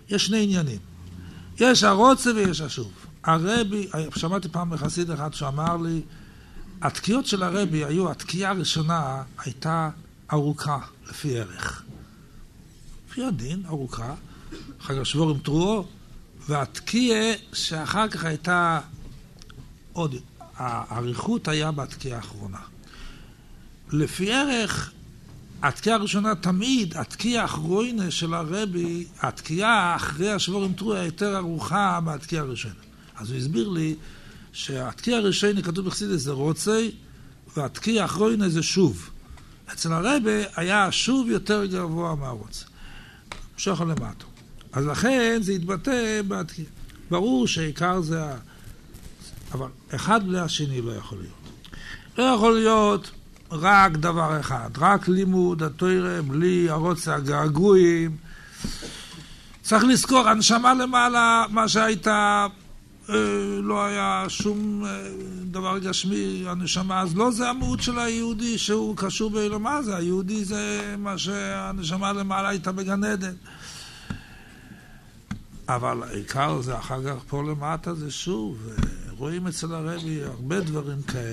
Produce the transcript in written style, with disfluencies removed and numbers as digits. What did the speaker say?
יש שני עניינים. יש הרוצה ויש השוב. הרבי, שמעתי פעם מחסיד אחד שאמר לי, התקיעות של הרבי היו, התקיעה הראשונה הייתה ארוכה, לפי ערך. לפי הדין, ארוכה, אחר כך שבור עם תרועו, והתקיעה שאחר כך הייתה עוד, האריכות היה בתקיעה האחרונה. לפי ערך, התקיעה הראשונה תמיד, התקיעה האחרונה של הרבי, התקיעה אחרי השבור עם תרועו יותר ארוכה מהתקיעה הראשונה. אז הוא הסביר לי שהתקיעה הראשונה כתוב בחסידות זה רוצי, והתקיעה האחרונה זה שוב. אצל הרבי היה שוב יותר גבוה מהרוצה. שוכר למטה. אז לכן זה התבטא בהתקיעה. ברור שעיקר זה אבל אחד בלי השני לא יכול להיות. לא יכול להיות רק דבר אחד, רק לימוד התורה בלי הרוצה הגעגועים. צריך לזכור, הנשמה למעלה, מה שהייתה, לא היה שום דבר גשמי, הנשמה, אז לא זה המהות של היהודי שהוא קשור באלומה, זה היהודי זה מה שהנשמה למעלה הייתה בגן עדן. אבל העיקר זה אחר כך פה למטה זה שוב, רואים אצל הרבי הרבה דברים כאלה.